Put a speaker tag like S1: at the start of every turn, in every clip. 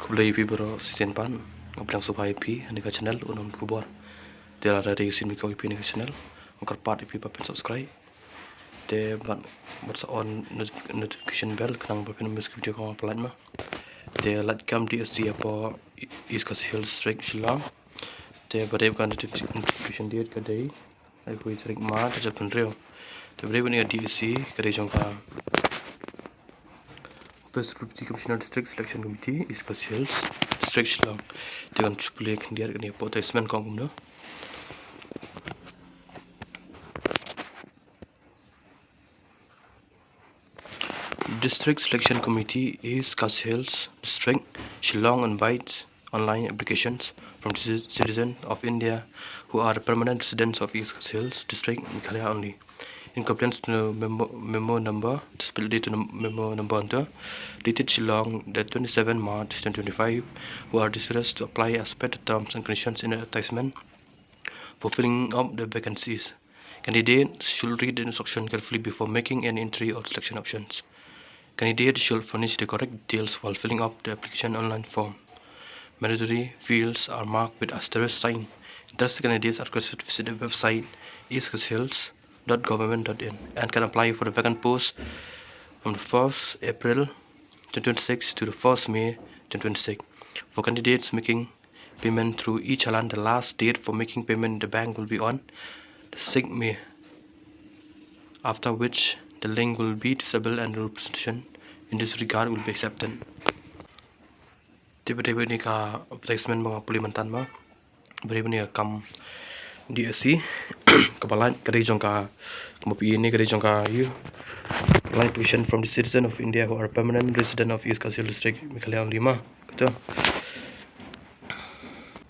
S1: Kublai pi bro season pan ngaplang subhai pi ni ka channel unum KHUBOR te la re sin mi ko pi ni ka channel ngkar pat pi pa pen subscribe te ban what's on notification bell kang pa pen miss video ko apply ma te Laitkam DSC apa is ka hill straight Shillong te bare ka notification date ka dei ai pui tarik ma te japan reo te bare ni DSC ka dei jong ka First Deputy Commissioner District Selection Committee is Hills District Shillong. Dengan cukup dia ni advertisement kau guna. District Selection Committee is Hills District Shillong invites online applications from citizens of India who are permanent residents of East Hills District Meghalaya only. In compliance to memo number, disability to memo number dated Shillong, the 27 March 2025, who are desirous to apply as per the terms and conditions in the advertisement for filling up the vacancies. Candidates should read the instruction carefully before making any entry or selection options. Candidates should furnish the correct details while filling up the application online form. Mandatory fields are marked with asterisk sign. Thus, candidates are requested to visit the website easthills.government.in and can apply for the vacant post from the 1st April 2026 to the 1st May 2026. For candidates making payment through e-challan, the last date for making payment in the bank will be on the 6th May, after which the link will be disabled and the representation in this regard will be accepted. Tiba-tiba ni ka advertisement mga pulimantan ma, tiba-tiba ni ka kam DSC kapalan kadai jong ka kemapi ini kadai jong ka you line tuition from the citizen of India who are permanent resident of East Hills District Meghalaya 5 kata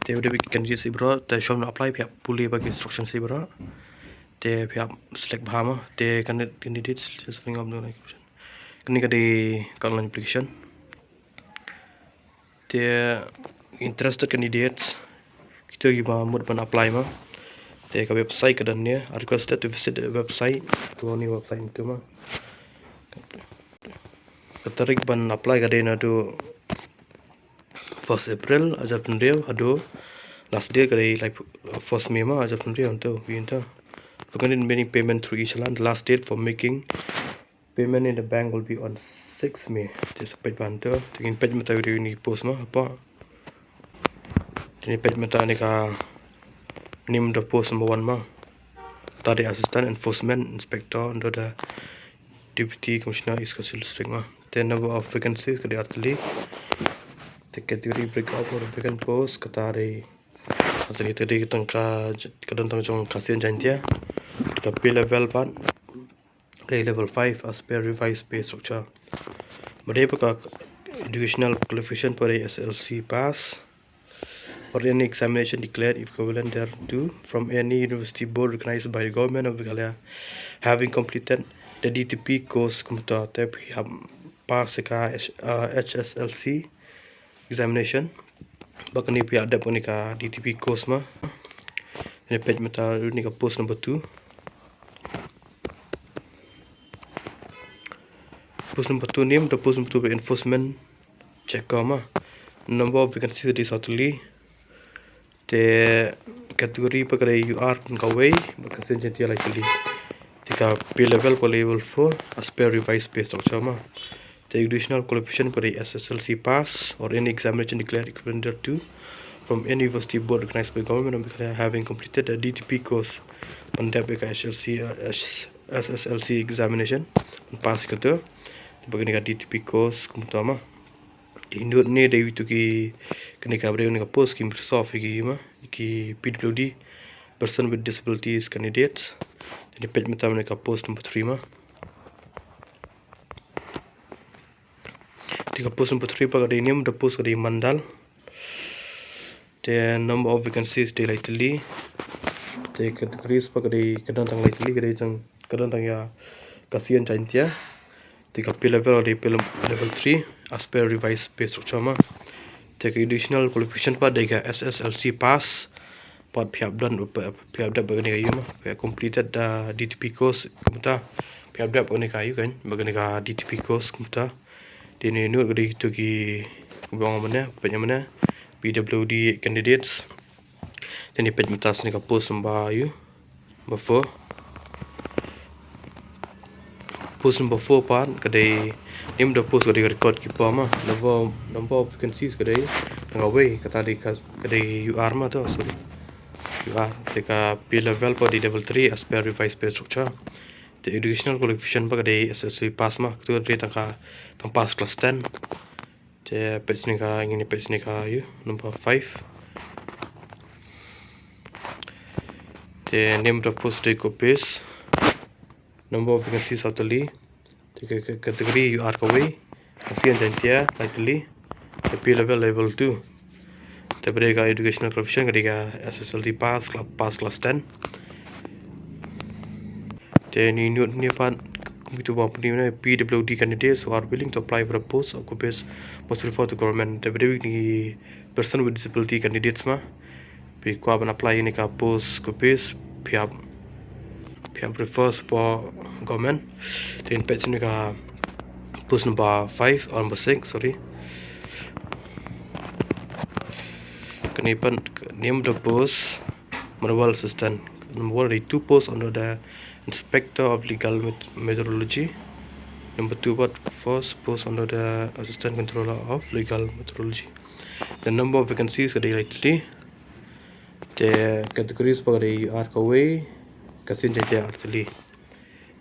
S1: te udah bikin si bro te show no apply pihak pulih bagi instruction si bro te pihak select bahama te candidates just filling up the application kini kadai online application te interested candidates kita giba mood ban apply ma te ka website ka dan ni requested to visit the website tu ni website itu mah tarik ban apply ka dena tu 1st April ajar pendeu ado last day ka dei like 1st May mah ajar pendeu tu binta for making payment through e-challan. The last date for making payment in the bank will be on 6th May. Te sampai bantu tingin page mata video ni post mah apa ini page mata ni ka name the post number 1 ma tadi assistant enforcement inspector under the deputy commissioner is Hills District ma the number of vacancies kadi artli the category breakup or vacant post kata dari asli tadi kita kadang jong kasian jantia ka pay level pan grade level 5 as per revised pay structure madai pa educational qualification for SLC pass or any examination declared equivalent thereto from any university board recognized by the government of Meghalaya having completed the DTP course computer type pass ka HSLC examination bakani pihak ada pun ka DTP course ma ini page mata ni ka post number 2 post number 2 name the post number 2 enforcement check ma number of vacancies is totally te kategori pa kada UR kawai bakasen jantia like tadi tika pay level ko level 4 as per revised pay structure ma the additional qualification for the SSLC pass or any examination declared equivalent thereto from any university board recognized by government of Meghalaya having completed a DTP course on that SSLC examination pass kata bagi ni DTP course kumutama Indut ni dari tu ki kena kabar ni ka post ki Microsoft ki ma ki PWD person with disabilities candidates jadi page mata ni ka post number 3 ma tiga post number 3 pa ka name the post ka di Mandal the number of vacancies di Laitkam the categories pa ka di kadang tang Laitkam ka di kadang tang ya kasian jantia tiga pay level di level 3 as per revised pay structure ma take additional qualification pa dega SSLC pass pat pihak dan pihak dah bagani kayu mah pihak completed DTP course kumta pihak dah bagani kayu kan bagani ka DTP course kumta Tini nur gadi tu ki buang mana, page mana, PWD candidates. Tini page mitas ni ka post number you, number 4. Post number 4 pan kadai name the post kadai record keeper mah number of vacancies kadai ngawai kata di kadai UR mah tu sorry UR deka P level pa di level 3 as per revised pay structure. The educational qualification pa kadai SSC pass mah tu kadai tang pass class 10. The page ni ka ini page ni ka you number 5. The name of post day copies, number of vacancies of tylli, the category you are away, khasi and jantia tylli, the P level 2. The break educational qualification kadiga SSLD pass class 10. Then you need pan to PWD candidates who are willing to apply for a post or copies must refer to government. The break ni person with disability candidates ma pi ko ban apply ni ka post copies piap refers for government. Then page ni ka post number 5 or number 6 sorry. Kenipan name the post manual assistant. Number 1 2 posts under the inspector of legal methodology. Number 2 what first post under the assistant controller of legal methodology. The number of vacancies directly. The categories for the RKW kasin jadi actually.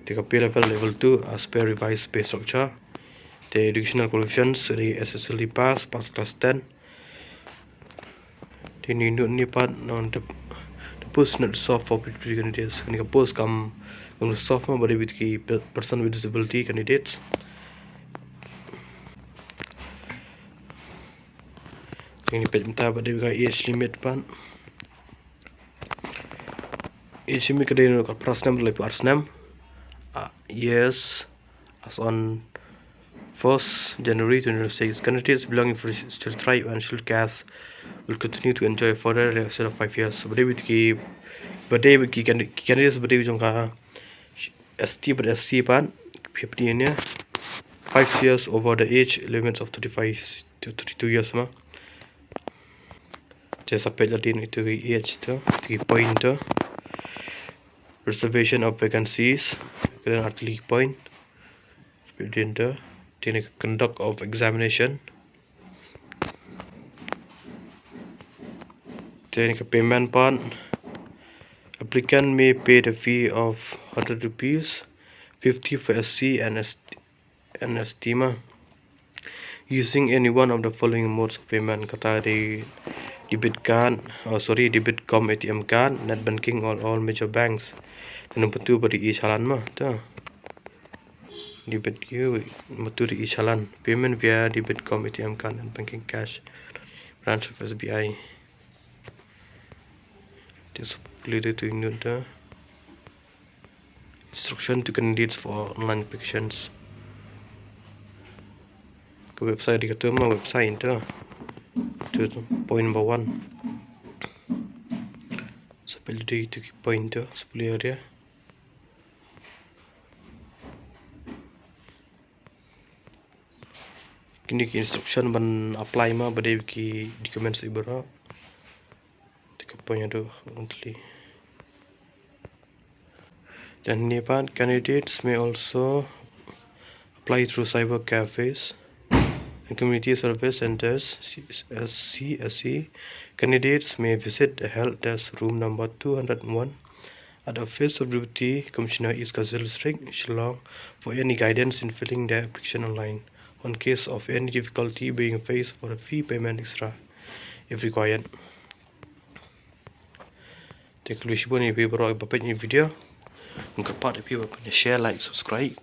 S1: The P level 2 as per revised pay structure. The educational qualifications the SSLD pass class 10. The ni part on the post not soft for PWD candidates. Kani ka post come on soft ma bade with ki person with disability candidates. Ini page minta bade ka age limit pan. Age limit kadai no ka prasnam lepu arsnam. Yes, as on 1st January 2026, candidates belonging for still tribe and still caste will continue to enjoy further election of 5 years. Bade ki candidates bade jong ka ST but SC pan 50 nya 5 years over the age limits of 35 to 32 years ma. Just sampai ladin itu age tu, 3 point tu. Reservation of vacancies, kena arti point. Kemudian tu, the conduct of examination. Then payment part. Applicant may pay the fee of 100 rupees, 50 for SC and ST ma. Using any one of the following modes of payment. Kata di debit card, debit com ATM card, net banking or all major banks. Dan number 2 bagi e-chalan mah tu. Debit you number 2 di e-chalan. Payment via debit com ATM card and banking cash branch of SBI. This related to the instruction to candidates for online applications. Ke website di kata mah website tu. Itu point number 1. Sampai di itu point tu sebelum dia. Kini instruction ban apply ma bade ki documents ibara. Tiga point tu monthly. Dan ni pan candidates may also apply through cyber cafes and community service centers CSC. Candidates may visit the help desk room number 201 at the Office of Deputy Commissioner East Kazil District, Shillong, for any guidance in filling their application online. On case of any difficulty being faced for a fee payment extra if required. Thank you for watching this video. Share, like, subscribe.